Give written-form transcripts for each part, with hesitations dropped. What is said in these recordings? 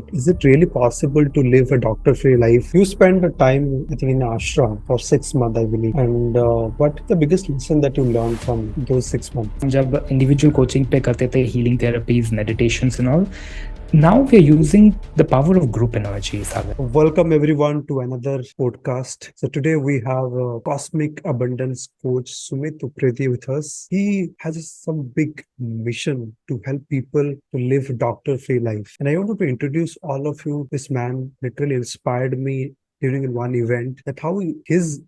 Is it really possible to live a doctor-free life? You spent a time, I think, in ashram for 6 months, I believe. And what is the biggest lesson that you learned from those 6 months? जब individual coaching पे करते थे healing therapies meditations and all now we are using the power of group energy, Sagar. Welcome everyone to another podcast. So today we have Cosmic Abundance Coach Sumit Upreti with us. He has some big mission to help people to live doctor-free life. And I wanted to introduce all of you. This man literally inspired me during one event. That how his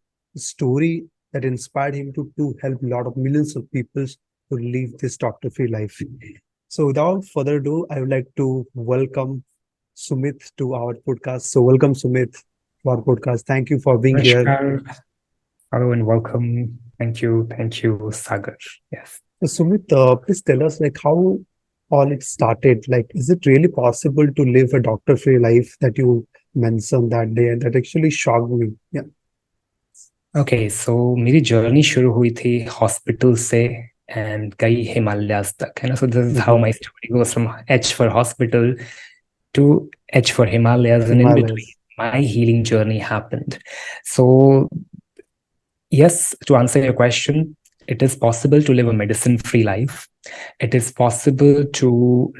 story that inspired him to help a lot of millions of people to live this doctor-free life. So without further ado, I would like to welcome Sumit to our podcast. So welcome Sumit to our podcast. Thank you for being here. Namaskar. Hello and welcome. Thank you, Sagar. Yes. So Sumit, please tell us like how all it started. Like, is it really possible to live a doctor-free life that you mentioned that day, and that actually shocked me. Yeah. Okay, so मेरी journey शुरू हुई थी hospital से and कई हिमालयाज तक है ना. So this is how my story goes from H for hospital to H for Himalayas, and in between my healing journey happened. So yes, to answer your question, it is possible to live a medicine-free life. It is possible to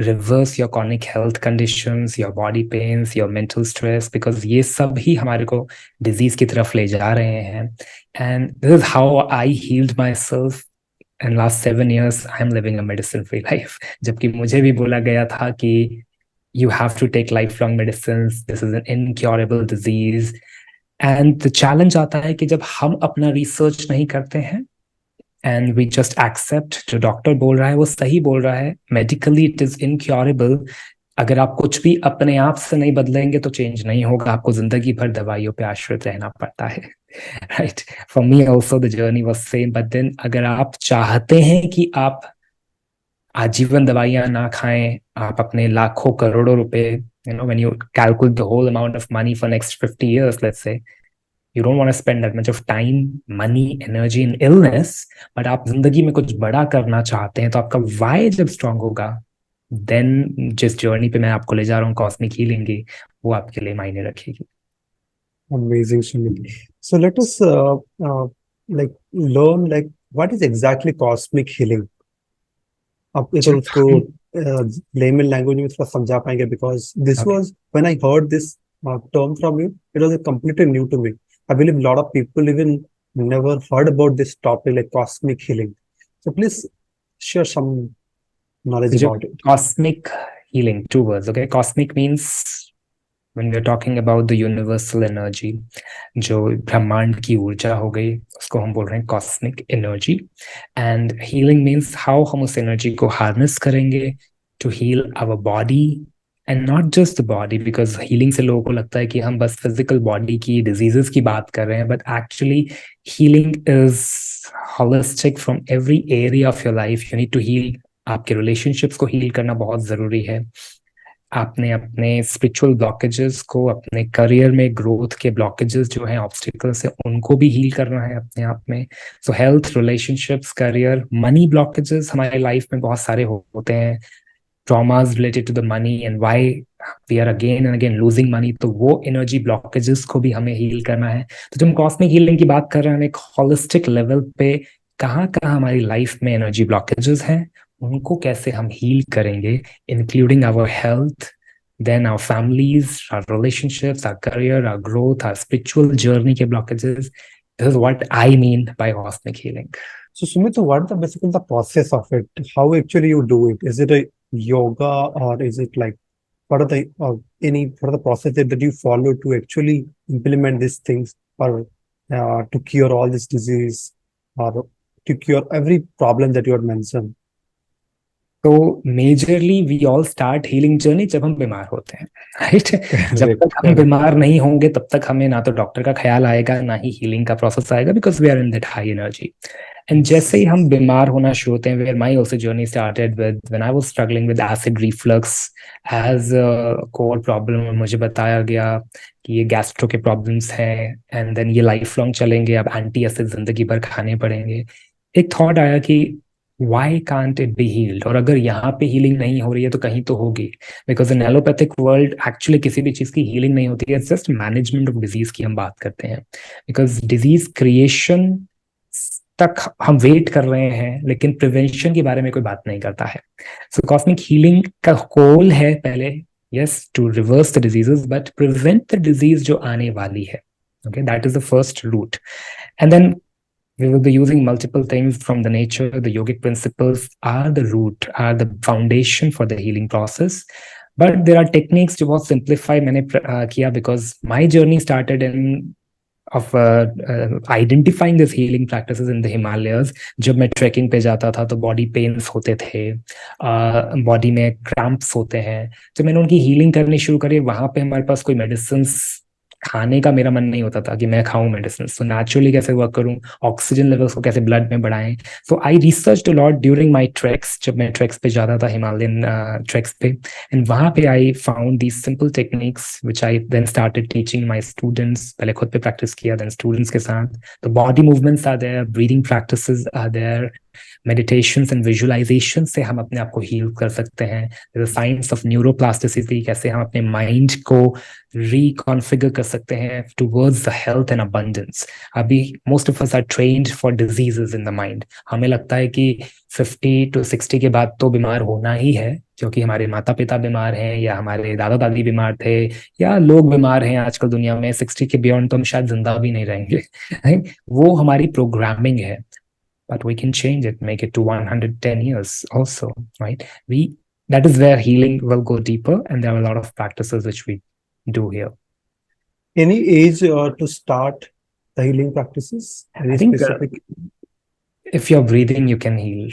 reverse your chronic health conditions, your body pains, your mental stress, because ये सब ही हमारे को disease की तरफ ले जा रहे हैं. And this is how I healed myself. And last 7 years, I'm living a medicine-free life. जबकि मुझे भी बोला गया था कि you have to take lifelong medicines. This is an incurable disease. And the challenge आता है कि जब हम अपना research नहीं करते हैं and we just accept जो डॉक्टर बोल रहा है वो सही बोल रहा है, medically it is incurable. अगर आप कुछ भी अपने आप से नहीं बदलेंगे तो चेंज नहीं होगा, आपको जिंदगी भर दवाइयों पे आश्रित रहना पड़ता है. Right? For me also the journey was same, but then अगर आप चाहते हैं कि आप आजीवन दवाइयां ना खाएं, आप अपने लाखों करोड़ों रुपए, when you calculate the whole amount of money for next 50 years, let's say, you don't want to spend that much of time, money, energy in illness, but आप जिंदगी में कुछ बड़ा करना चाहते हैं तो आपका why जब strong होगा, then जिस journey पे मैं आपको ले जा रहा हूँ cosmic healing की, वो आपके लिए मायने रखेगी. Amazing, Sumit. So let us like learn like what is exactly cosmic healing. आप तो उसको layman language में थोड़ा समझा पाएंगे, because this was when I heard this term from you, it was completely new to me. I believe a lot of people even never heard about this topic like cosmic healing. So please share some knowledge about it. Cosmic healing, 2 words. Okay, cosmic means when we are talking about the universal energy, जो ब्रह्मांड की ऊर्जा हो गई, उसको हम बोल रहे हैं cosmic energy. And healing means how हम उस energy को harness करेंगे to heal our body, and not just the body, because healing से लोगों को लगता है कि हम बस physical body की diseases की बात कर रहे हैं, but actually healing is holistic from every area of your life. You need to heal. आपके relationships को heal करना बहुत जरूरी है. आपने अपने स्पिरिचुअल ब्लॉकेजेस को, अपने करियर में ग्रोथ के ब्लॉकेजेस जो हैं, ऑब्स्टिकल्स है, उनको भी हील करना है अपने आप में. So health, relationships, career, money blockages हमारे लाइफ में बहुत सारे होते हैं, traumas related to the money and why we are again and again losing money, तो वो एनर्जी ब्लॉकेजेस को भी हमें हील करना है. तो जब हम कॉस्मिक हीलिंग की बात कर रहे हैं, हम एक होलिस्टिक लेवल पे कहाँ कहाँ हमारी लाइफ में एनर्जी ब्लॉकेजेस हैं, उनको कैसे हम हील करेंगे, including our health, then our families, our relationships, our career, our growth, our spiritual journey के blockages. This is what I mean by cosmic healing. So Sumit, what is basically the process of it? How actually you do it? Is it a yoga, or is it like what are the process that you follow to actually implement these things, or to cure all this disease, or to cure every problem that you had mentioned? तो majorly we all start healing journey जब हम बीमार होते हैं, right? जब तक हम बीमार नहीं होंगे तब तक हमें ना तो डॉक्टर का ख्याल आएगा, ना ही हीलिंग का प्रोसेस आएगा, because we are in that high energy. And जैसे ही हम बीमार होना शुरू होते हैं, where my also journey started with when I was struggling with acid reflux as a core problem. मुझे बताया गया कि ये गैस्ट्रो के प्रॉब्लम्स हैं, एंड देन ये लाइफ लॉन्ग चलेंगे, अब एंटी एसिड जिंदगी भर खाने पड़ेंगे. एक थॉट आया कि why can't it be healed? और अगर यहाँ पे healing नहीं हो रही है तो कहीं तो होगी, because in allopathic world actually किसी भी चीज की healing नहीं होती है, it's just management of disease की हम बात करते हैं, because disease creation तक हम वेट कर रहे हैं लेकिन प्रिवेंशन के बारे में कोई बात नहीं करता है. सो कॉस्मिक हीलिंग का गोल है पहले, yes, to reverse the diseases but prevent the disease जो आने वाली है. Okay, that is the first route. And then we will be using multiple things from the nature. The yogic principles are the root, are the foundation for the healing process. But there are techniques to बहुत simplify मैंने किया, because my journey started in of identifying these healing practices in the Himalayas. जब मैं trekking पे जाता था तो body pens होते थे, बॉडी में क्रैम्प्स होते हैं, तो मैंने उनकी हीलिंग करनी शुरू करी. वहां पे हमारे पास कोई मेडिसिन खाने का मेरा मन नहीं होता था कि मैं खाऊं मेडिसिन, तो नेचुरली कैसे वर्क करूं, ऑक्सीजन लेवल्स को कैसे ब्लड में बढ़ाएं. So I research a lot during my treks, जब मैं ट्रैक्स पे जाता था, हिमालयन ट्रैक्स पे, एंड वहां पे I found these simple techniques which I then started teaching my students. पहले खुद पे प्रैक्टिस किया, देन स्टूडेंट्स के साथ. तो body movements are there, breathing practices are there, meditations and visualization से हम अपने आप को हील कर सकते हैं. साइंस ऑफ न्यूरोप्लास्टिसिटी, कैसे हम अपने माइंड को रिकॉन्फिगर कर सकते हैं towards the health and abundance. अभी most of us are trained for diseases in the mind. हमें लगता है कि 50 to 60 के बाद तो बीमार होना ही है, क्योंकि हमारे माता पिता बीमार हैं या हमारे दादा दादी बीमार थे या लोग बीमार हैं आजकल दुनिया में. 60 के बियॉन्ड तो हम शायद जिंदा भी नहीं रहेंगे. वो हमारी प्रोग्रामिंग है. But we can change it, make it to 110 years also, right? That is where healing will go deeper, and there are a lot of practices which we do here. Any age to start the healing practices? Any I think specific? if you're breathing, you can heal.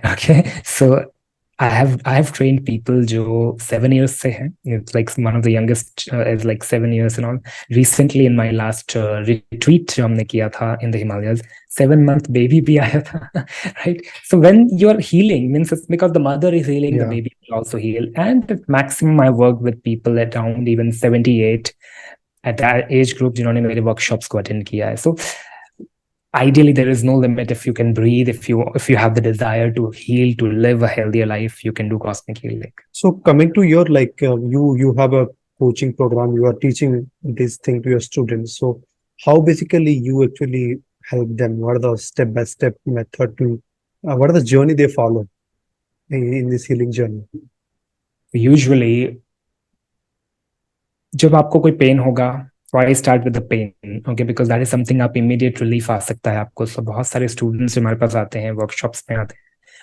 Okay, so I have trained people जो 7 years से हैं. It's like one of the youngest is like 7 years and all. Recently in my last retreat जो हमने किया था in the Himalayas, 7-month baby भी आया था. Right? So when you're healing, means it's because the mother is healing, the baby will also heal. And at maximum I work with people at around even 78 at that age group जिन्होंने मेरे workshops को attend किया है. So ideally there is no limit. If you can breathe, if you have the desire to heal, to live a healthier life, you can do cosmic healing. So coming to your you have a coaching program, you are teaching this thing to your students. So how basically you actually help them? What are the step by step method to what are the journey they follow in this healing journey? Usually जब आपको कोई pen होगा, so I start with the pain, okay, because that is something आप immediate relief आ सकता है आपको. So बहुत सारे students हमारे पास आते हैं, workshops में आते हैं.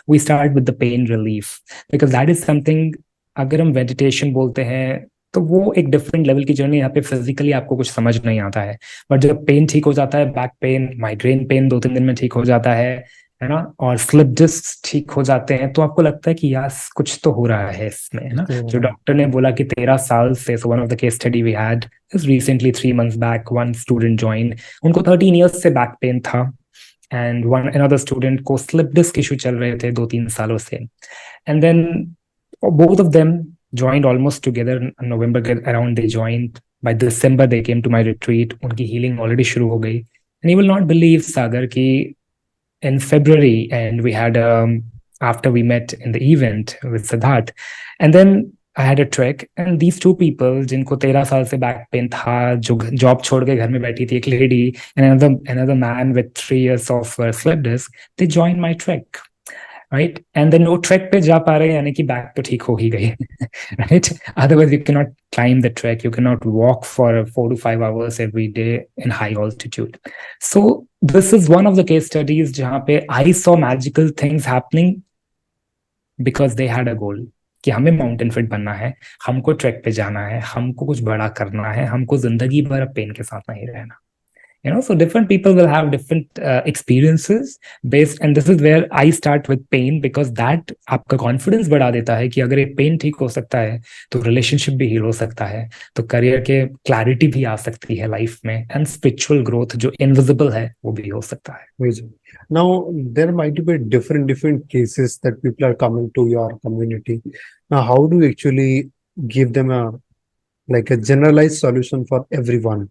We start with the pain relief because that is something, अगर हम meditation बोलते हैं तो वो एक डिफरेंट लेवल की जर्नी. यहाँ पे फिजिकली आपको कुछ समझ नहीं आता है, बट जब पेन ठीक हो जाता है, बैक पेन, माइग्रेन पेन 2-3 दिन में ठीक हो जाता है ना, और स्लिप डिस्क ठीक हो जाते हैं, तो आपको लगता है कि यार कुछ तो हो रहा है इसमें, है ना. जो डॉक्टर ने बोला कि 13 साल से, so one of the case study we had recently 3 months back, one student joined, उनको 13 years से बैक पेन था, एंड वन अनदर स्टूडेंट को स्लिप डिस्क इशू चल रहे थे 2-3 सालों से. And then both of them joined almost together. November के around they joined. By December they came to my retreat. उनकी healing already शुरू हो गई. And you will not believe, Sagar, कि in February, and we had after we met in the event with Siddharth, and then I had a trek, and these two people जिनको 13 साल से back pain था, जो job छोड़ के घर में बैठी थी, एक lady and another man with 3 years of slip disc, they joined my trek. Right? And then वो ट्रैक पे जा पा रहे हैं, यानी कि बैक तो ठीक हो ही गई. Right? Otherwise you cannot climb the trek, you cannot walk for 4 to 5 hours every day in high altitude. So this is one of the case studies जहाँ पे I saw magical things happening because they had a goal कि हमें mountain fit बनना है, हमको track पे जाना है, हमको कुछ बड़ा करना है, हमको जिंदगी भर पेन के साथ नहीं रहना. You know, so different people will have different experiences based, and this is where I start with pain because that आपका confidence बढ़ा देता है कि अगर ये pain ठीक हो सकता है तो relationship भी heal हो सकता है, तो career के clarity भी आ सकती है life में, and spiritual growth जो invisible है वो भी हो सकता है. Amazing. Now there might be different cases that people are coming to your community. Now how do you actually give them a generalized solution for everyone?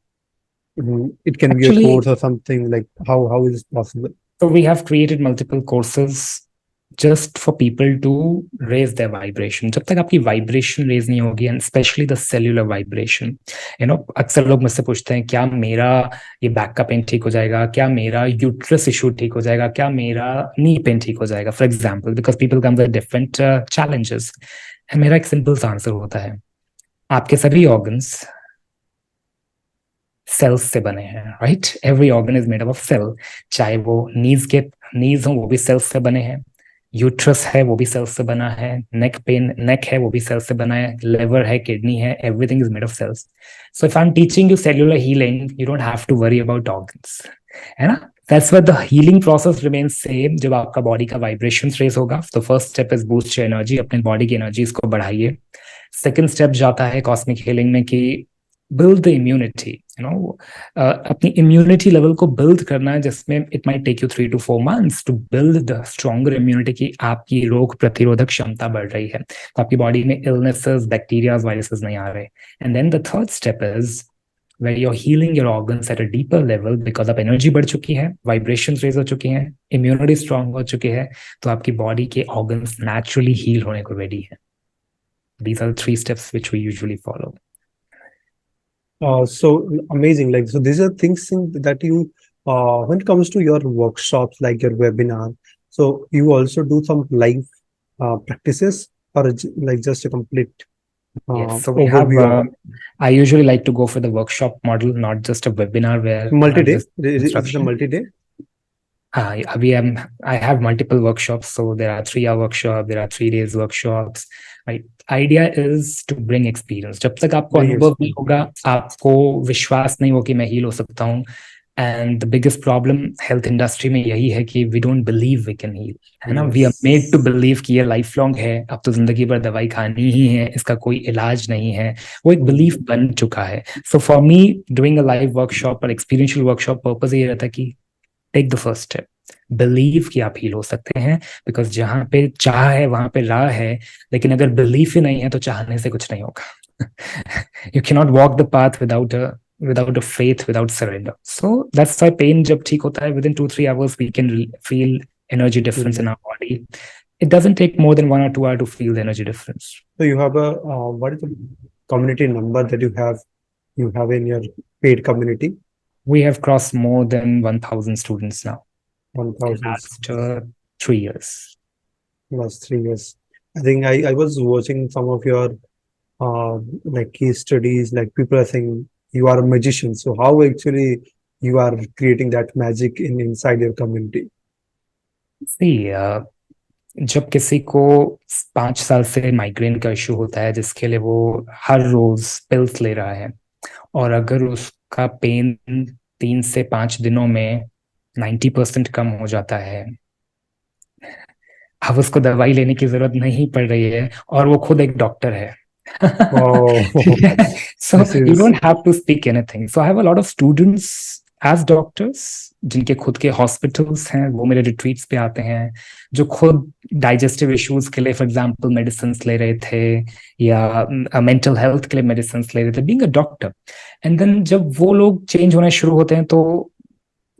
It can actually be a course or something. Like how is this possible? So we have created multiple courses just for people to raise their vibration. जब तक आपकी vibration raise नहीं होगी, and especially the cellular vibration, अक्सर लोग मुझसे पूछते हैं क्या मेरा ये बैक का पेन ठीक हो जाएगा, क्या मेरा यूट्रस इशू ठीक हो जाएगा, क्या मेरा नी पेन ठीक हो जाएगा, for example, because people come with different challenges. मेरा एक सिंपल सा आंसर होता है, आपके सभी ऑर्गन्स सेल्स से बने हैं, right? Every organ is made up of cell. चाहे वो नीज हो, वो भी सेल्स से बने हैं। यूट्रस है, वो भी सेल्स से बना है। नेक है, वो भी सेल्स से बना है। लिवर है, किडनी है, everything is made of cells. So if I am teaching you cellular healing, you don't have to worry about organs, है ना? That's where the healing process remains same. जब आपका बॉडी का वाइब्रेशन रेज होगा, तो first step is boost your energy, अपने body की energy को बढ़ाइए। सेकेंड स्टेप जाता है कॉस्मिक हीलिंग में कि बिल्ड द इम्यूनिटी, अपनी इम्यूनिटी लेवल को बिल्ड करना है, जिसमें it might take you 3 to 4 months to build the stronger immunity की आपकी रोग प्रतिरोधक क्षमता बढ़ रही है, तो आपकी बॉडी में इलनेसेस, बैक्टीरिया, वायरसेस नहीं आ रहे। And then the third step is where you're healing your organs at a deeper level because अब एनर्जी बढ़ चुकी है, वाइब्रेशंस रेज हो चुकी हैं, इम्यूनिटी स्ट्रांग हो चुकी है, तो आपकी बॉडी के ऑर्गन्स नेचुरली हील होने को रेडी है। These are the 3 steps which we usually follow. So amazing. Like, so these are things that you, when it comes to your workshops, like your webinar, so you also do some live practices, or like just a complete Yes, so we have, I usually like to go for the workshop model, not just a webinar where multi-day. Is it a multi-day? I have multiple workshops, so there are 3-hour workshops, there are 3 days workshops. My idea is to bring experience. जब तक आपको अनुभव नहीं होगा, आपको विश्वास नहीं हो कि मैं हील हो सकता हूँ। And the biggest problem health industry में यही है कि we don't believe we can heal, है ना? We are made to believe कि ये लाइफ लॉन्ग है, अब तो जिंदगी भर दवाई खानी ही है, इसका कोई इलाज नहीं है, वो एक बिलीफ बन चुका है। So for me, doing a live workshop और experiential workshop पर्पस ये रहता है कि take the first step, believe कि आप हील हो सकते हैं, बिकॉज जहां पे चाह है वहां पे राह है, लेकिन अगर बिलीफ ही नहीं है तो चाहने से कुछ नहीं होगा। You can not walk the path without a faith, without surrender. So that's why pain जब ठीक होता है, within 2-3 hours we can feel energy difference in our body. It doesn't take more than 1 or 2 hours to feel the energy difference. So you have a what is the community number that you have in your paid community? We have crossed more than 1,000 students now. 1,000 last 3 years. Last 3 years. I think I was watching some of your like case studies. Like people are saying you are a magician. So how actually you are creating that magic inside your community? See, जब किसी को 5 साल से migraine का issue होता है, जिसके लिए वो हर रोज पिल्स ले रहा है, और अगर उसका पेन 3 से 5 दिनों में 90% कम हो जाता है, अब उसको दवाई लेने की जरूरत नहीं पड़ रही है, और वो खुद एक डॉक्टर है। So you don't have to speak anything. So I have a lot of students as doctors जिनके खुद के हॉस्पिटल्स हैं, वो मेरे रिट्रीट्स पे आते हैं, जो खुद डाइजेस्टिव इश्यूज के लिए फॉर एग्जांपल मेडिसिन ले रहे थे, या मेंटल हेल्थ के लिए मेडिसिन ले रहे थे, being a doctor. And then जब वो लोग चेंज होना शुरू होते हैं, तो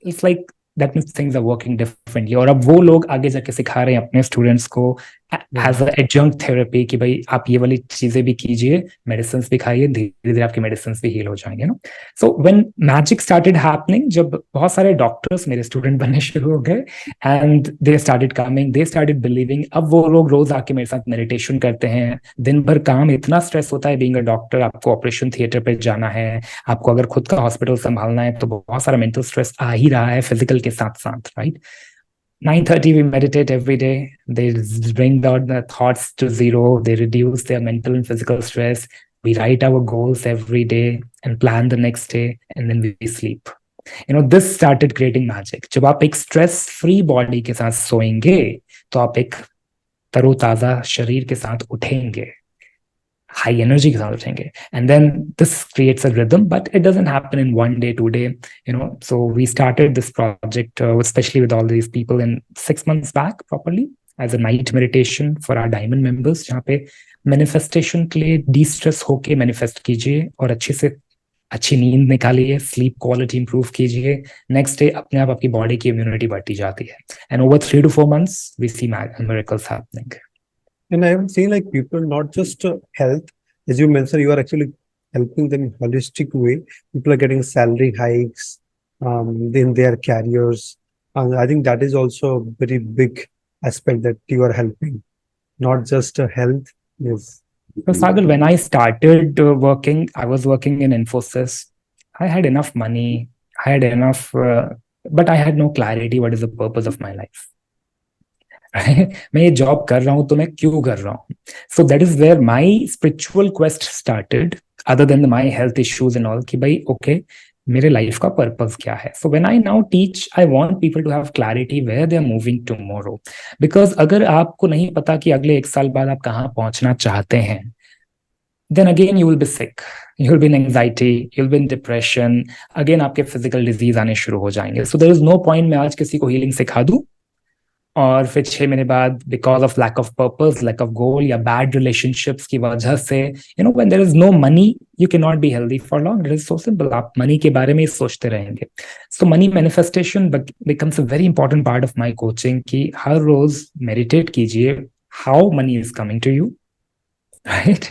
it's like that means things are working differently, और अब वो लोग आगे जाके सिखा रहे हैं अपने स्टूडेंट्स को एज अ एडजंक्ट थेरेपी कि भाई आप ये वाली चीजें भी कीजिए, मेडिसिन भी खाइए, धीरे धीरे आपके मेडिसिन भी हील हो जाएंगे ना। So when magic started happening, जब बहुत सारे डॉक्टर्स मेरे स्टूडेंट बनने शुरू हो गए, and they started coming, they started believing, अब वो लोग रोज आके मेरे साथ मेडिटेशन करते हैं। दिन भर काम, इतना स्ट्रेस होता है बीइंग अ डॉक्टर, आपको ऑपरेशन थिएटर पे जाना है, आपको अगर खुद का हॉस्पिटल संभालना है, तो बहुत सारा मेंटल स्ट्रेस आ ही रहा है फिजिकल के साथ साथ, right? 9:30 we meditate every day. They bring down the thoughts to zero. They reduce their mental and physical stress. We write our goals every day and plan the next day, and then we sleep. This started creating magic. जब आप एक stress free body के साथ सोएंगे, तो आप एक तरोताजा शरीर के साथ उठेंगे, high energy के साथ उठेंगे, and then this creates a rhythm, but it doesn't happen in 1 day, 2 day, so we started this project especially with all these people in 6 months back properly as a night meditation for our diamond members, जहाँ पे manifestation के लिए de-stress होके manifest कीजिए और अच्छे से अच्छी नींद निकालिए, स्लीप क्वालिटी इंप्रूव कीजिए, नेक्स्ट डे अपने आप आपकी बॉडी की इम्यूनिटी बढ़ती जाती है, and over 3 to 4 months we see miracles happening. And I have seen like people, not just health, as you mentioned, you are actually helping them in holistic way. People are getting salary hikes in their careers. And I think that is also a very big aspect that you are helping, not just health. Yes. So Sagar, when I started working, I was working in Infosys. I had enough money, I had enough, but I had no clarity what is the purpose of my life. मैं ये job कर रहा हूँ तो मैं क्यों कर रहा हूँ? So that is where my spiritual quest started, other than my health issues and all, कि भाई ओके मेरे लाइफ का पर्पस क्या है. So when I now teach, I want people to have clarity where they are moving tomorrow. Because अगर आपको नहीं पता कि अगले 1 साल बाद आप कहाँ पहुंचना चाहते हैं, then again you will be sick, you will be in anxiety, you'll be in depression, again आपके physical disease आने शुरू हो जाएंगे. So there is no point मैं आज किसी को healing सिखा दूं और फिर 6 महीने बाद because of lack of purpose, lack of goal या बैड रिलेशनशिप्स की वजह से, you know when there is no money you can not be healthy for long. It is so simple, आप मनी के बारे में ही सोचते रहेंगे. So money manifestation becomes a very important part of my coaching, कि हर रोज मेडिटेट कीजिए how money is coming to you, right?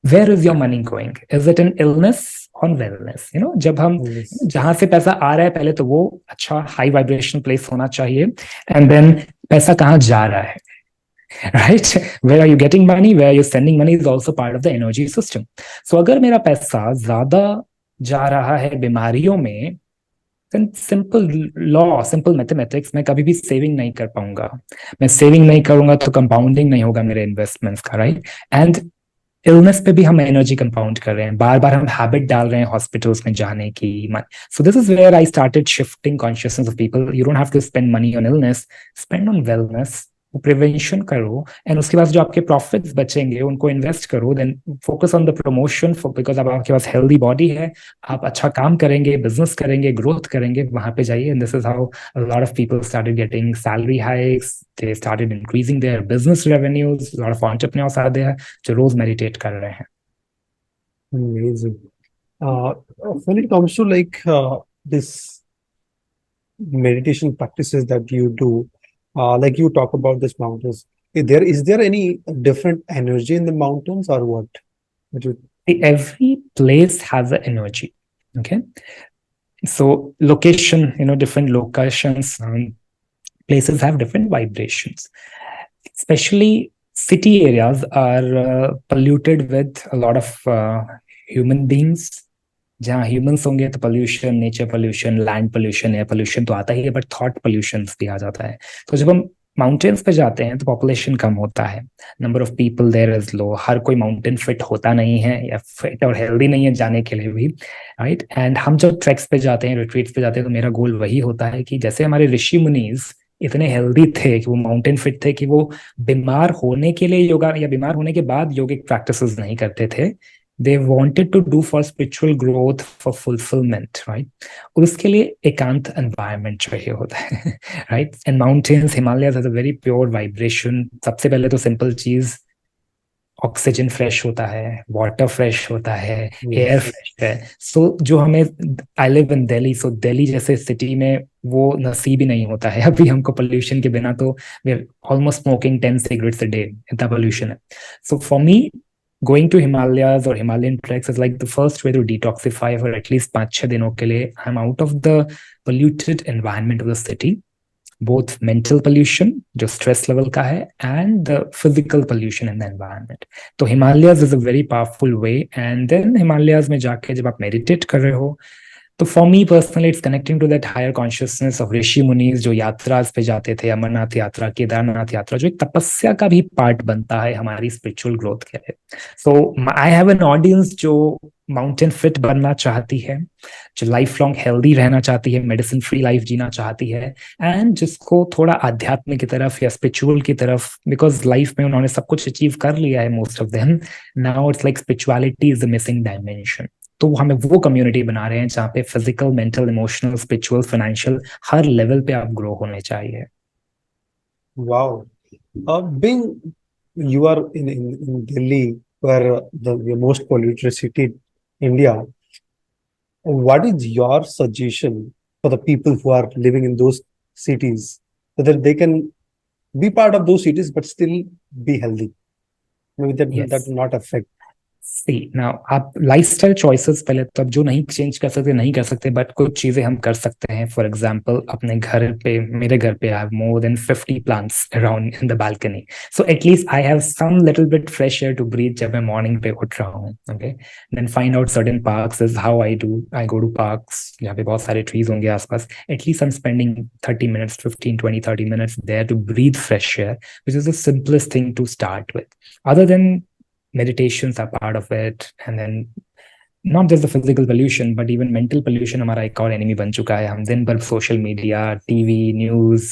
Where is your money going? Is it an illness on wellness? You know, जब हम Yes. जहां से पैसा आ रहा है पहले तो वो अच्छा हाई वाइब्रेशनल प्लेस होना चाहिए, एंड देन पैसा कहाँ जा रहा है, right? Where are you getting money? Where are you sending money is also part of the energy system. So अगर मेरा पैसा ज्यादा जा रहा है बीमारियों में, then simple law, simple mathematics, मैं कभी भी सेविंग नहीं कर पाऊंगा. मैं सेविंग नहीं करूंगा तो कंपाउंडिंग नहीं होगा मेरे इन्वेस्टमेंट्स का, राइट? एंड इलनेस पे भी हम एनर्जी कंपाउंड कर रहे हैं, बार बार हम हैबिट डाल रहे हैं हॉस्पिटल्स में जाने की. So this is where I started shifting consciousness of people. You don't have to spend money on illness, spend on wellness. Prevention करो, एंड उसके बाद जो आपके प्रॉफिट्स बचेंगे उनको इन्वेस्ट करो. Then focus on the promotion, because अब आपके पास हेल्दी बॉडी है, आप अच्छा काम करेंगे, बिजनेस करेंगे, ग्रोथ करेंगे, वहां पे जाइए. And this is how a lot of people started getting salary hikes, they started increasing their business revenues. A lot of entrepreneurs are there जो रोज मेडिटेट कर रहे हैं. Amazing. Uh, when it comes to like this meditation practices that you do, like you talk about these mountains, is there any different energy in the mountains or what? What you, Every place has an energy, okay? So location, you know, different locations, places have different vibrations. Especially city areas are polluted with a lot of human beings. जहाँ humans होंगे तो pollution, nature pollution, land pollution, air pollution तो आता ही है, but thought pollution भी आ जाता है. तो जब हम माउंटेन्स पे जाते हैं तो पॉपुलेशन कम होता है, number of people there is low. हर कोई माउंटेन फिट होता नहीं है या फिट और हेल्दी नहीं है जाने के लिए भी, राइट? एंड हम जब ट्रैक्स पे जाते हैं, रिट्रीट्स पे जाते हैं, तो मेरा गोल वही होता है कि जैसे हमारे ऋषि मुनीज इतने हेल्दी थे कि वो माउंटेन फिट थे कि वो बीमार होने के लिए योगा या बीमार होने के बाद योगिक प्रैक्टिसेस नहीं करते थे. they wanted to do for spiritual growth, for fulfillment, right? और उसके लिए एकांत environment चाहिए होता है, right? And mountains, Himalayas has a very pure vibration. सबसे पहले तो सिंपल चीज, ऑक्सीजन फ्रेश होता है, वाटर फ्रेश होता है, एयर फ्रेश है. सो जो हमें, आई लिव इन दिल्ली, सो दिल्ली जैसे सिटी में वो नसीब ही नहीं होता है अभी हमको पोल्यूशन के बिना. तो we are almost smoking 10 cigarettes a day, इतना पोल्यूशन है. So for me, going to Himalayas or Himalayan treks is like the first way to detoxify for at least 5-6 दिनों के लिए. I'm out of the polluted environment of the city, both mental pollution जो stress level का है and the physical pollution in the environment. तो Himalayas is a very powerful way. And then Himalayas में जाके जब आप meditate कर रहे हो, तो for me personally it's connecting to that higher consciousness of rishi munis जो यात्रास पे जाते थे, अमरनाथ यात्रा, केदारनाथ यात्रा, जो एक तपस्या का भी पार्ट बनता है हमारी स्पिरिचुअल ग्रोथ के लिए. सो आई हैव एन ऑडियंस जो माउंटेन फिट बनना चाहती है, जो लाइफ लॉन्ग हेल्दी रहना चाहती है, मेडिसिन फ्री लाइफ जीना चाहती है, एंड जिसको थोड़ा आध्यात्म की तरफ या स्पिरिचुअल की तरफ, बिकॉज लाइफ में उन्होंने सब कुछ अचीव कर लिया है, most of them. Now it's like spirituality is the missing dimension. तो हमें वो कम्युनिटी बना रहे हैं जहाँ पे physical, mental, emotional, spiritual, financial हर लेवल पे आप ग्रो होने चाहिए. wow. Being you are in Delhi, where the most polluted city in India, What is your suggestion for the people who are living in those cities so that they can be part of those cities but still be healthy? Maybe that Yes. will not affect. See now आप lifestyle choices पहले तो आप जो नहीं change कर सकते नहीं कर सकते, बट कुछ चीजें हम कर सकते हैं. फॉर एग्जांपल अपने घर पे, मेरे घर पे I have more than 50 plants around in the balcony, so at least I have some little bit fresh air to breathe जब मैं मॉर्निंग पे उठ रहा हूँ. Okay, then find out certain parks is how I go to parks जहाँ पे बहुत सारे ट्रीज होंगे आसपास. At least I am spending 30 minutes, 15 20 30 minutes there to breathe fresh air, which is the simplest thing to start with. Other than meditations are part of it, and then not just the physical pollution but even mental pollution हमारा एक और enemy बन चुका है. हम दिन भर social media, TV, news,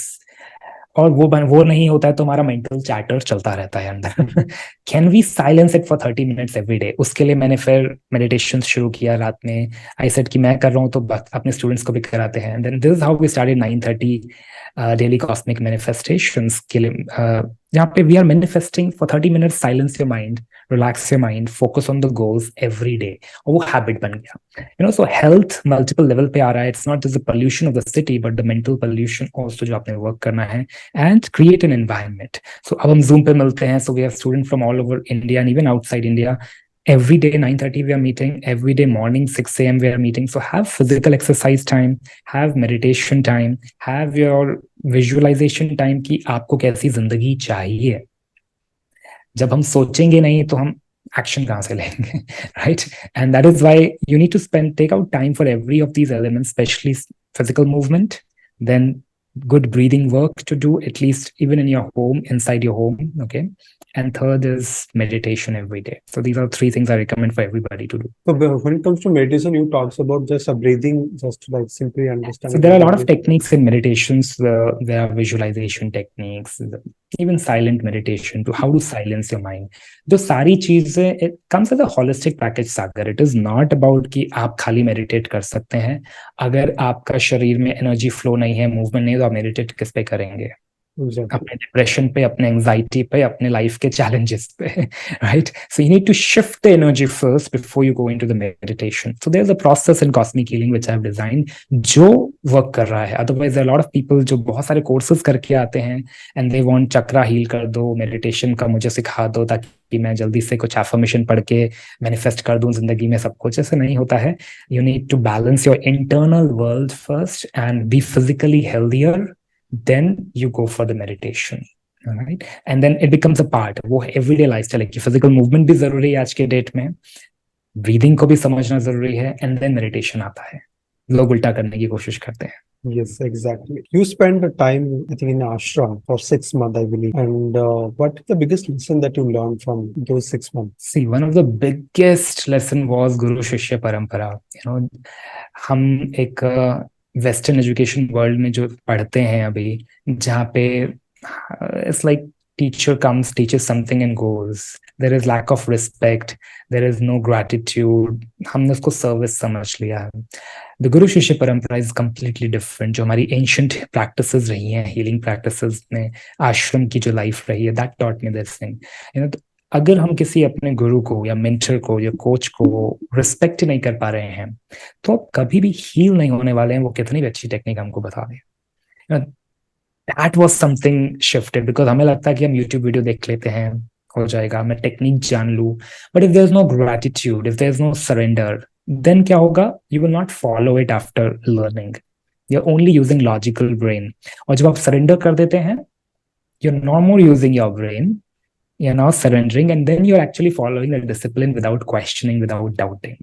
और वो नहीं होता है तो हमारा मेंटल चैटर चलता रहता है अंदर. Can we silence it for 30 minutes every day? उसके लिए मैंने फिर मेडिटेशन शुरू किया रात में. आई सेड कि मैं कर रहा हूँ तो अपने स्टूडेंट्स को भी कराते हैं. Then this is how we started 9:30 daily cosmic manifestations के लिए, जहाँ पे we are manifesting for 30 minutes. Silence your mind, relax your mind, focus on the goals every day, और वो हैबिट बन गया. सो हेल्थ मल्टीपल लेवल पे आ रहा है. It's not just the pollution of the city but the mental pollution also जो आपने work करना है, and create an environment. So अब हम Zoom पे मिलते हैं. So we have students from all over India and even outside India. Every day 9:30 we are meeting. Every day morning 6 a.m. we are meeting. So have physical exercise time, have meditation time, have your visualization time कि आपको कैसी जिंदगी चाहिए. जब हम सोचेंगे नहीं तो हम एक्शन कहाँ से लेंगे, right? And that is why you need to take out time for every of these elements, especially physical movement, then good breathing work to do at least even in your home, inside your home. Okay, and third is meditation every day. So these are three things I recommend for everybody to do. So when it comes to meditation, you talks about just a breathing, just like simply So understanding. there are a lot of techniques in meditations. There are visualization techniques, even silent meditation, to how to silence your mind. जो सारी चीजें, it comes as a holistic package, Sagar. It is not about कि आप खाली meditate कर सकते हैं. अगर आपका शरीर में energy flow नहीं है, movement नहीं है, तो आप meditate किस पे करेंगे? Exactly. अपने डिप्रेशन पे, अपने एंजाइटी पे, अपने लाइफ के चैलेंजेस पे, right? So you need to shift the energy first before you go into the meditation. So there is a process in cosmic healing which I have designed जो work कर रहा है. Otherwise there are lot of people जो बहुत सारे courses करके आते हैं and they want chakra heal कर दो, मेडिटेशन का मुझे सिखा दो ताकि मैं जल्दी से कुछ एफर्मेशन पढ़ के मैनिफेस्ट कर दूं जिंदगी में सब कुछ. ऐसे नहीं होता है. You need to balance your internal world first and be physically healthier, then you go for the meditation. All right, and then it becomes a part वो everyday lifestyle है कि physical movement भी जरूरी है आज के डेट में, breathing को भी समझना जरूरी है, and then meditation आता है. लोग उल्टा करने की कोशिश करते हैं. Yes, exactly. You spent the time, I think, in ashram for 6 months, I believe. And what is the biggest lesson that you learned from those 6 months? See, one of the biggest lesson was Guru Shishya Parampara. हम एक western education world में जो पढ़ते हैं अभी, जहाँ पे it's like teacher comes, teachers something and goes. There is lack of respect, there is no gratitude. हमने उसको सर्विस समझ लिया है. द गुरु शिष्य परंपरा इज कंप्लीटली डिफरेंट. जो हमारी एंशिएंट प्रैक्टिसेस रही हैं, हीलिंग प्रैक्टिसेस में, आश्रम की जो लाइफ रही है, that taught me this thing. अगर हम किसी अपने गुरु को या मेंटर को या कोच को रिस्पेक्ट नहीं कर पा रहे हैं तो कभी भी हील नहीं होने वाले हैं, वो कितनी भी अच्छी टेक्निक हमको बता दें. That was something shifted because हमें लगता है कि हम यूट्यूब वीडियो देख लेते हैं, हो जाएगा, मैं टेक्निक जान लूं. But if there is no gratitude, if there is no surrender, then क्या होगा? You will not follow it after learning. You are only using logical brain. और जब आप सरेंडर कर देते हैं, you are no more using your brain, you're now surrendering, and then you're actually following the discipline without questioning, without doubting.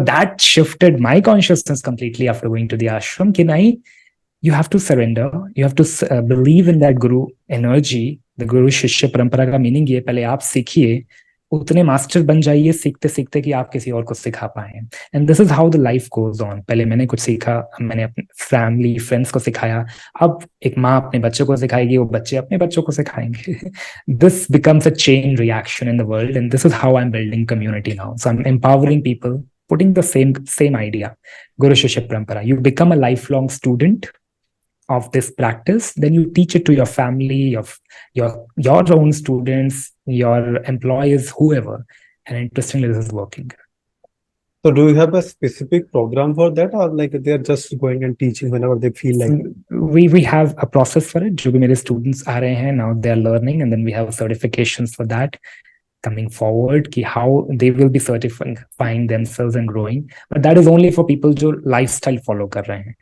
That shifted my consciousness completely after going to the ashram. You have to surrender, you have to believe in that guru energy. The guru shishya parampara का meaning ये, पहले आप सीखिए, उतने master बन जाइए सीखते सीखते कि आप किसी और को सिखा पाए. And this is how the life goes on. पहले मैंने कुछ सीखा, मैंने अपने फैमिली फ्रेंड्स को सिखाया, अब एक माँ अपने बच्चों को सिखाएगी, वो बच्चे अपने बच्चों को सिखाएंगे. This becomes a chain reaction in the world, and this is how I am building community now. So I am empowering people, putting the same idea, Guru Shishya Parampara. You become a lifelong student of this practice, then you teach it to your family, your own students, your employees, whoever. And interestingly, this is working. So do you have a specific program for that, or like they're just going and teaching whenever they feel like it? We have a process for it. जो भी मेरे students आ रहे हैं now they are learning, and then we have certifications for that coming forward कि how they will be certifying themselves and growing. But that is only for people जो lifestyle follow कर रहे हैं.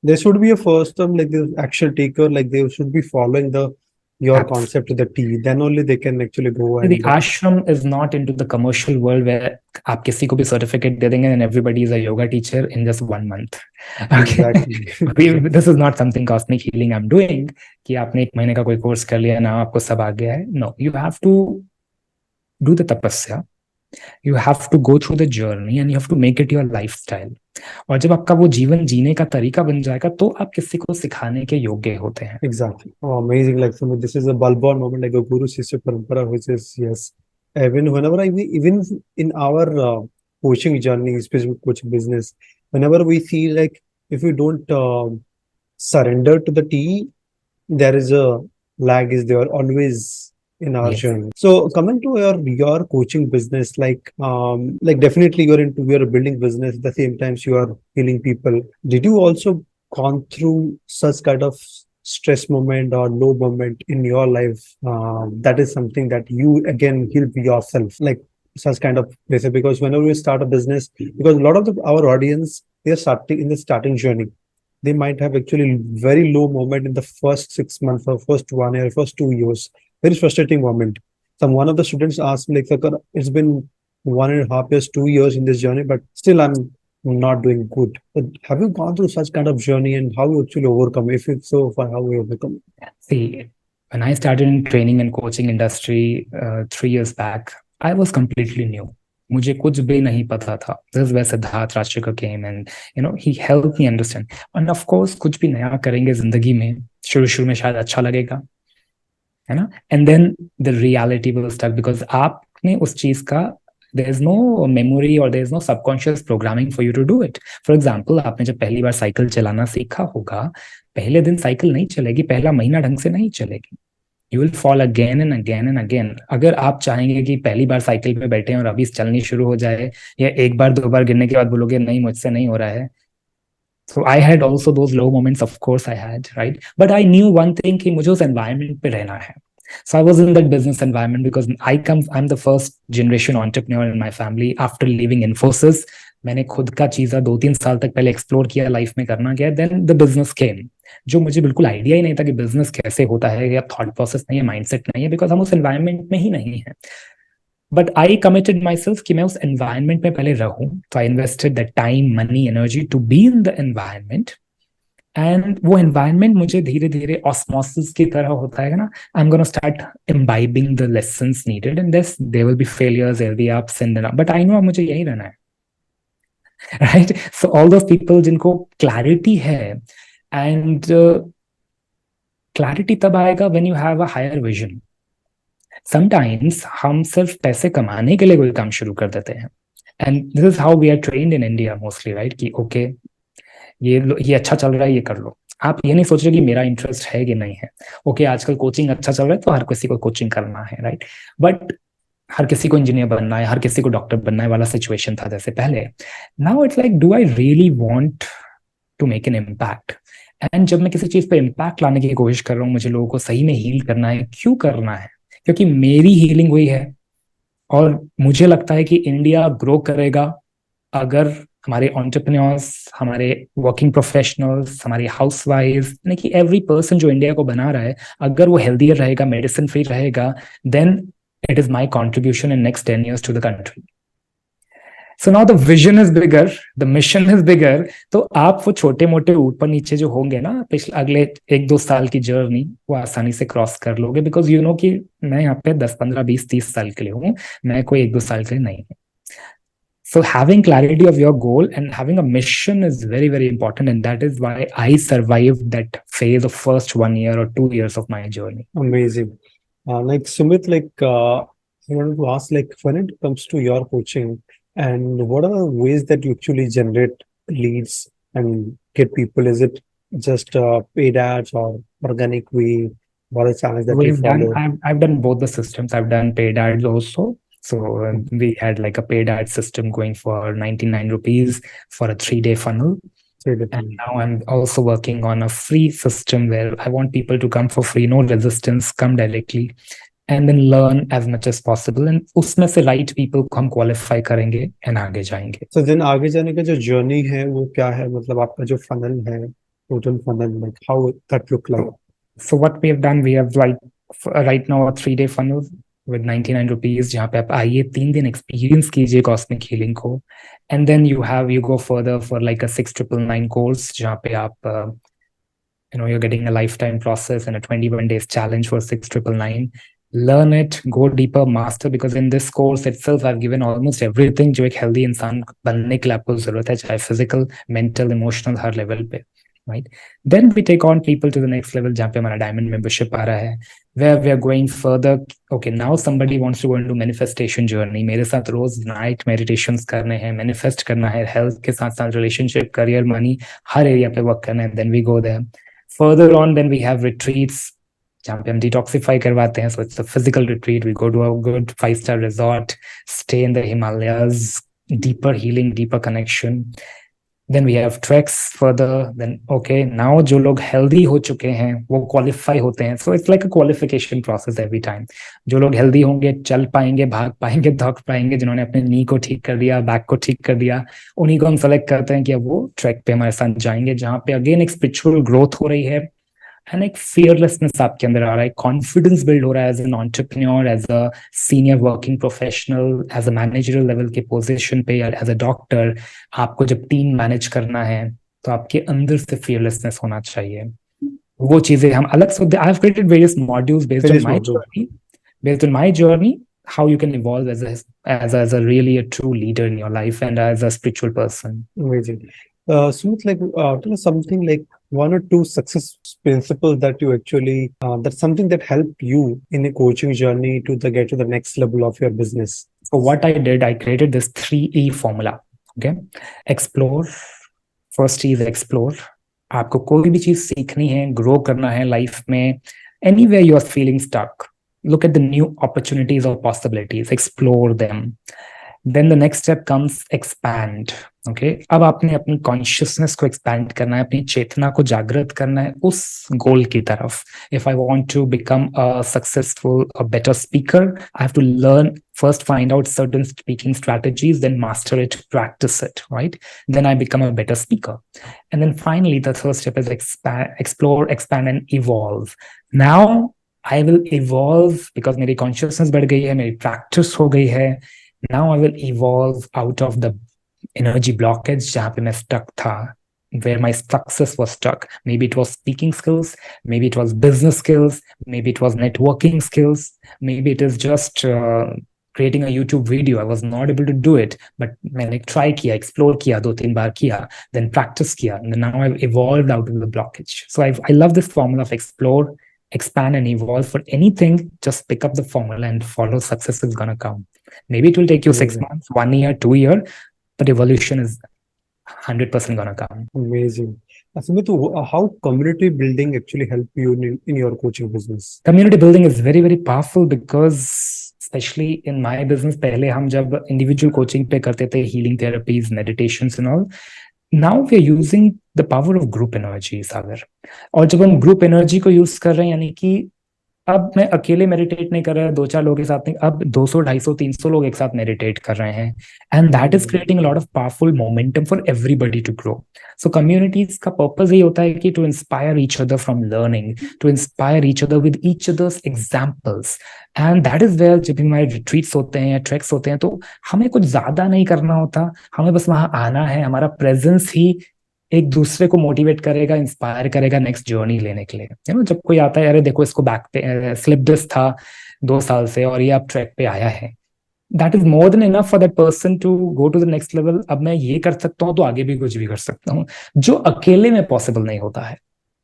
There should be a first term, like the action taker, like they should be following the your Abs- concept to the T. Then only they can actually go The and ashram is not into the commercial world where आप किसी को भी certificate दे देंगे and everybody is a yoga teacher in just 1 month. Okay. exactly. This is not something cosmic healing I'm doing कि आपने 1 महीने का कोई कोर्स कर लिया ना आपको सब आ गया है. No, you have to do the tapasya. You have to go through the journey and you have to make it your lifestyle. और जब आपका वो जीवन जीने का तरीका बन जाएगा तो आप किसी को सिखाने के योग्य होते हैं. Exactly. Oh, amazing. Like Sumit, this is a Balbon moment, like a Guru Shishya Parampara, which is yes. Even whenever even in our coaching journey, especially coaching business, whenever we see like if we don't surrender to the T, there is a lag is there always in our Yes. journey. So coming to your coaching business, like definitely you're building business at the same time you are healing people. Did you also gone through such kind of stress moment or low moment in your life? That is something that you again heal yourself, like such kind of places. Because whenever you start a business, because a lot of our audience, they're starting in the starting journey. They might have actually very low moment in the first 6 months or first 1 year, first 2 years. Very frustrating moment. One of the students asked me, like, "Sakar, it's been 1.5 years, 2 years in this journey, but still I'm not doing good." But have you gone through such kind of journey and how you actually overcome? If it's so, for how you overcome? See, when I started in training and coaching industry 3 years back, I was completely new. मुझे कुछ भी नहीं पता था. This is where Siddharth Rajshekar came and he helped me understand. And of course कुछ भी नया करेंगे जिंदगी में शुरू में शायद अच्छा लगेगा है ना. And then the reality will start because आपने उस चीज का there is no memory or there is no subconscious programming for you to do it. For example, आपने जब पहली बार साइकिल चलाना सीखा होगा, पहले दिन साइकिल नहीं चलेगी, पहला महीना ढंग से नहीं चलेगी. You will fall again and again and again. अगर आप चाहेंगे कि पहली बार साइकिल पे बैठे और अभी चलनी शुरू हो जाए या एक बार दो बार गिरने के बाद बोलोगे नहीं मुझसे नहीं हो रहा है. So I had also those low moments, of course I had, right? But I knew one thing कि मुझे उस environment पे रहना है. So I was in that business environment because I'm the first generation entrepreneur in my family after leaving Infosys. मैंने खुद का चीज़ा 2-3 साल तक पहले एक्सप्लोर किया लाइफ में करना क्या. Then the business came, जो मुझे बिल्कुल आइडिया ही नहीं था कि बिजनेस कैसे होता है या थॉट प्रोसेस नहीं है, माइंडसेट नहीं है, बिकॉज हम उस एनवायरनमेंट में ही नहीं है. But I committed myself कि मैं उस एनवायरनमेंट में पहले रहूं. तो I invested the time money energy to be in the environment. And वो एनवायरनमेंट मुझे धीरे धीरे ऑस्मोसिस की तरह होता है ना. I am gonna start imbibing the lessons needed and there will be failures, there will be ups and down, but I know मुझे यही रहना है. Right. So all those people जिनको क्लैरिटी है, एंड क्लैरिटी तब आएगा when you have a higher vision. Sometimes हम सिर्फ पैसे कमाने के लिए कोई काम शुरू कर देते हैं. And this is how we are trained in India mostly, right? कि ओके ये अच्छा चल रहा है, ये कर लो. आप ये नहीं सोच रहे कि मेरा इंटरेस्ट है कि नहीं है. ओके आजकल कोचिंग अच्छा चल रहा है तो हर किसी को कोचिंग करना है, राइट? बट हर किसी को इंजीनियर बनना है, हर किसी को डॉक्टर बनना है वाला सिचुएशन था जैसे पहले. Now it's like do I really want to make an impact? And जब मैं किसी चीज पे इम्पैक्ट लाने की कोशिश कर रहा हूँ, मुझे लोगों को सही में हील करना है. क्यों करना है? क्योंकि मेरी हीलिंग हुई है और मुझे लगता है कि इंडिया ग्रो करेगा अगर हमारे एंटरप्रेन्योर्स, हमारे वर्किंग प्रोफेशनल्स, हमारे हाउसवाइफ्स, यानी कि एवरी पर्सन जो इंडिया को बना रहा है, अगर वो हेल्दियर रहेगा, मेडिसिन फ्री रहेगा, then it is my contribution in next 10 years to the country. So now the vision is bigger, the mission is bigger. तो आप वो छोटे मोटे ऊपर नीचे जो होंगे ना पिछले अगले 1-2 साल की जर्नी, वो आसानी से क्रॉस कर लोगे. बिकॉज यू नो कि मैं यहाँ पे 10, 15, 20, 30 साल के लिए हूँ, मैं कोई 1-2 साल के लिए नहीं हूँ. So having clarity of your goal and having a mission is very, very important. And that is why I survived that phase of first 1 year or 2 years of my journey. Amazing. Like Sumit, I wanted to ask, like when it comes to your coaching, and what are the ways that you actually generate leads and get people? Is it just paid ads or organic way? What are the channels that you follow? I've done both the systems. I've done paid ads also. So we had like a paid ad system going for 99 rupees for a 3-day funnel. Say And definitely. now I'm also working on a free system where I want people to come for free, no resistance, come directly and then learn as much as possible. And उसमें से right people को हम qualify करेंगे and आगे जाएंगे. So then आगे जाने का जो जर्नी है वो क्या है, मतलब आपका जो फनल है, total funnel, like how that look like? So what we have done, we have like right now a 3-day funnel with 99 rupees जहाँ पे आप आइए 3 दिन experience कीजिए cosmic healing को, and then you go further for like a 6,999 course जहाँ पे आप you're getting a lifetime process and a 21 days challenge for 6,999. Learn it, go deeper, master, because in this course itself I've given almost everything जो एक healthy इंसान बनने के लिए आपको जरूरत है, चाहे physical, mental, emotional, हर level पे, right? Then we take on people to the next level जहाँ पे हमारा diamond membership आ रहा है, where we are going further. Okay, now somebody wants to go into manifestation journey. मेरे साथ रोज night meditations करने हैं, manifest करना है, health के साथ साथ relationship, career, money, हर area पे work करना है. Then we go there. Further on, then we have retreats जहाँ पे हम detoxify करवाते हैं. So it's a physical retreat. We go to a good 5-star resort, stay in the Himalayas, deeper healing, deeper connection. Then we have treks further. Then okay, now जो लोग healthy हो चुके हैं वो qualify होते हैं. So it's like a qualification process every time. जो लोग healthy होंगे, चल पाएंगे, भाग पाएंगे, दौड़ पाएंगे, जिन्होंने अपने knee को ठीक कर दिया, back को ठीक कर दिया, उन्हीं को हम select करते हैं कि अब वो trek पे हमारे साथ जाएंगे, जहाँ पे again एक spiritual growth हो रही है and एक fearlessness आपके अंदर आ रहा है, confidence build हो रहा है as an entrepreneur, as a senior working professional, as a managerial level के position पे, या as a doctor. आपको जब team manage करना है तो आपके अंदर से fearlessness होना चाहिए. वो चीजें हम अलग से I've created various modules based on my journey, how you can evolve as a really a true leader in your life and as a spiritual person. Amazing. Sumit, like tell us something like 1 or 2 success principles that you actually that's something that helped you in a coaching journey to get to the next level of your business. So what I did, I created this 3E formula. Okay, explore. First is explore. आपको कोई भी चीज सीखनी है, grow करना है life में, anywhere you are feeling stuck, look at the new opportunities or possibilities, explore them. Then the next step comes expand. Okay, अब आपने अपनी consciousness को expand करना है, अपनी चेतना को जागृत करना है उस गोल की तरफ. If I want to become a successful, a better speaker, I have to learn, first find out certain speaking strategies, then master it, practice it, right? Then I become a better speaker. And then finally, the third step is explore, expand, and evolve. Now I will evolve because मेरी consciousness बढ़ गई है, मेरी practice हो गई है. Now I will evolve out of the energy blockage जहाँ पे मैं stuck था, where my success was stuck. Maybe it was speaking skills, maybe it was business skills, maybe it was networking skills, maybe it is just creating a YouTube video. I was not able to do it, but मैंने try किया, explore किया, 2-3 बार किया, then practice किया, and now I've evolved out of the blockage. So I love this formula of explore, expand, and evolve. For anything, just pick up the formula and follow. Success is gonna come. Maybe it will take you 6 months, 1 year, 2 years, but evolution is 100% gonna come. Amazing. Sumit, how community building actually help you in your coaching business? Community building is very, very powerful because especially in my business, पहले हम जब individual coaching पे करते थे, healing therapies, meditations and all, now we are using the power of group energy, Sagar. और जब हम group energy को use कर रहे हैं, यानी कि अब मैं अकेले मेडिटेट नहीं कर रहा, 2-4 लोगों के साथ नहीं, अब 200, 250, 300 लोग एक साथ मेडिटेट कर रहे हैं. And that is creating a lot of powerful momentum for everybody to grow. So communities का पर्पस ये होता है कि to inspire each other from learning, to inspire each other with each others examples. And that is where जब भी हमारे retreats होते हैं या ट्रैक्स होते हैं तो हमें कुछ ज्यादा नहीं करना होता, हमें बस वहां आना है. हमारा प्रेजेंस ही एक दूसरे को मोटिवेट करेगा, इंस्पायर करेगा नेक्स्ट जर्नी लेने के लिए. जब कोई आता है, अरे देखो इसको बैक पे स्लिप डिस्क था 2 साल से और ये अब ट्रैक पे आया है, that is more than enough for that person to go to the next level. अब मैं ये कर सकता हूँ तो आगे भी कुछ भी कर सकता हूँ, जो अकेले में पॉसिबल नहीं होता है.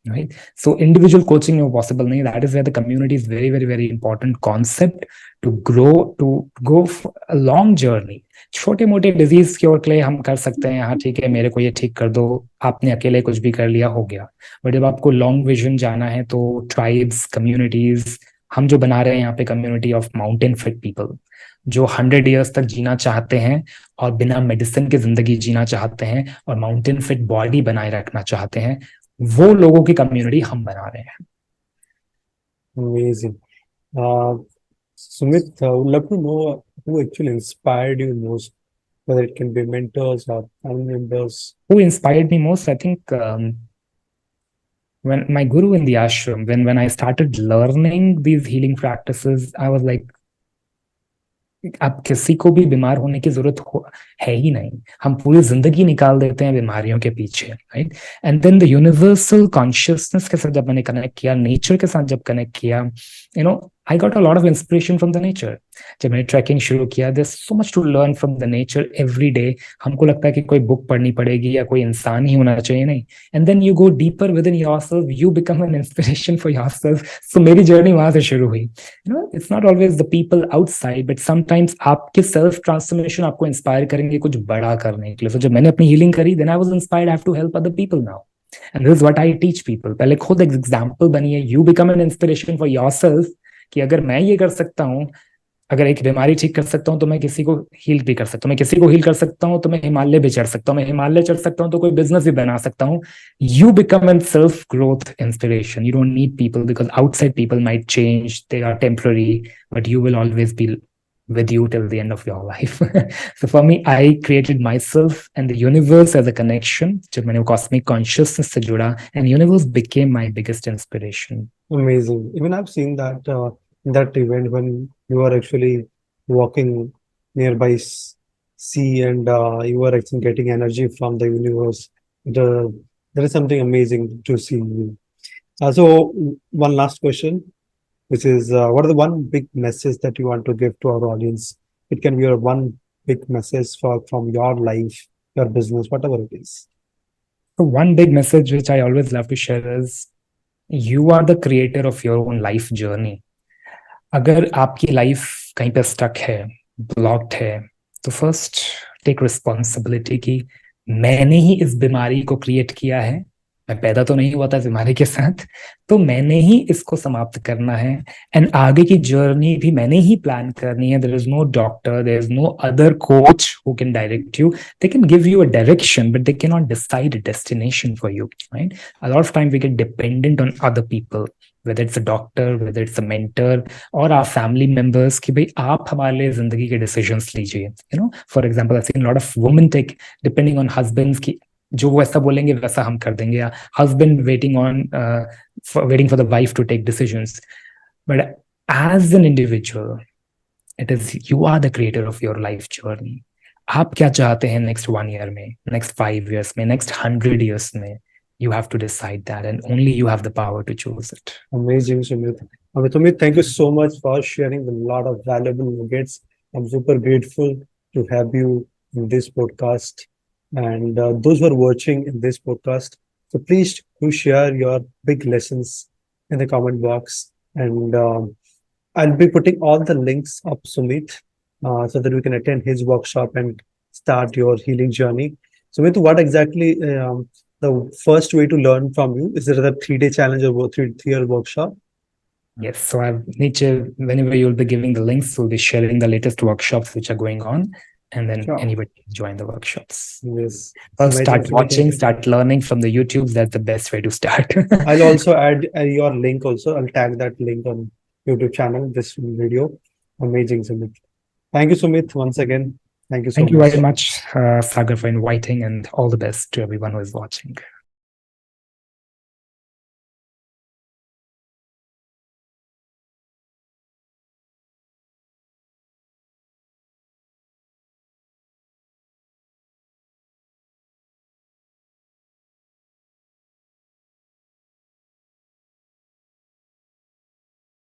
Right? So individual coaching में possible नहीं. That is where the community is very, very, very important concept to grow, to go a long journey. छोटे मोटे डिजीज क्योर के लिए हम कर सकते हैं, हाँ ठीक है मेरे को ये ठीक कर दो, आपने अकेले कुछ भी कर लिया, हो गया. बट जब आपको लॉन्ग विजन जाना है तो ट्राइब्स, कम्युनिटीज, हम जो बना रहे हैं यहाँ पे community of mountain fit people, जो 100 years तक जीना चाहते हैं और बिना मेडिसिन के जिंदगी जीना चाहते हैं और माउंटेन फिट बॉडी बनाए रखना चाहते हैं, वो लोगों की कम्युनिटी हम बना रहे हैं. Amazing. Uh, Sumit, I would love to know who actually inspired you most, whether it can be mentors or family members. Who inspired me most? I think when my guru in the ashram, when I started learning these healing practices, I was like, अब किसी को भी बीमार होने की जरूरत है ही नहीं. हम पूरी जिंदगी निकाल देते हैं बीमारियों के पीछे, right. And then the universal consciousness के साथ जब मैंने कनेक्ट किया, नेचर के साथ जब कनेक्ट किया, you know, I got a lot of inspiration from the nature. जब मैंने ट्रैकिंग शुरू किया, there so much to learn from the nature every day. हमको लगता है कि कोई बुक पढ़नी पड़ेगी या कोई इंसान ही होना चाहिए, नहीं. And then you go deeper within yourself, you become an inspiration for yourself. So मेरी जर्नी वहां से शुरू हुई. You know, it's not always the people outside, but sometimes आपके सेल्फ ट्रांसफॉर्मेशन आपको इंस्पायर करेंगे कुछ बड़ा करने के लिए. तो जब मैंने अपनी हीलिंग करी, then I was inspired, I have to help other people now. And this is what I teach people. पहले खुद एग्जांपल बनिए, you become an inspiration for yourself, कि अगर मैं ये कर सकता हूँ, अगर एक बीमारी ठीक कर सकता हूँ, तो मैं किसी को हील भी कर सकता हूँ. मैं किसी को हील कर सकता हूँ तो मैं हिमालय भी चढ़ सकता हूँ. मैं हिमालय चढ़ सकता हूँ तो कोई बिजनेस भी बना सकता हूँ. You become an self growth inspiration. You don't need people, because outside people might change, they are temporary, but you will always be with you till the end of your life. So for me, I created myself and the universe as a connection. जब मैंने वो cosmic consciousness से जुड़ा, and universe became my biggest inspiration. Amazing. Even I've seen that in that event when you are actually walking nearby sea and you are actually getting energy from the universe. The, there is something amazing to see you. So one last question, which is what is the one big message that you want to give to our audience? It can be your one big message from your life, your business, whatever it is. So one big message which I always love to share is, you are the creator of your own life journey. अगर आपकी life कहीं पे stuck है, blocked है, तो first take responsibility कि मैंने ही इस बीमारी को क्रिएट किया है. मैं पैदा तो नहीं हुआ था इस बीमारी के साथ, तो मैंने ही इसको समाप्त करना है. एंड आगे की जर्नी भी मैंने ही प्लान करनी है. There is no doctor, there is no other coach who can direct you. They can give you a direction, but they can not decide a destination for you, right. A lot of time we get dependent on other people, whether it's a doctor, whether it's a mentor or our family members, कि भाई आप हमारे लिए जिंदगी के decisions लीजिए. You know, for example, I've seen a lot of women take depending on husbands की, जो वो ऐसा बोलेंगे वैसा हम कर देंगे, या husband waiting for the wife to take decisions. But as an individual, it is you are the creator of your life journey. आप क्या चाहते हैं next 1 year में, next 5 years में, next 100 years में? You have to decide that, and only you have the power to choose it. Amazing, Sumit. Sumit, thank you so much for sharing a lot of valuable nuggets. I'm super grateful to have you in this podcast. And those who are watching in this podcast, so please do share your big lessons in the comment box. And I'll be putting all the links of Sumit so that we can attend his workshop and start your healing journey. Sumit, what exactly the first way to learn from you? Is it a 3-day challenge or 3-year workshop? Yes, so whenever you'll be giving the links, we'll be sharing the latest workshops which are going on, and then anybody can join the workshops. Yes. Well, start watching, start learning from the YouTube. That's the best way to start. I'll also add your link also. I'll tag that link on YouTube channel, this video. Amazing, Sumit. Thank you, Sumit, once again. Thank you so much. Thank you very much, Sagar, for inviting, and all the best to everyone who is watching.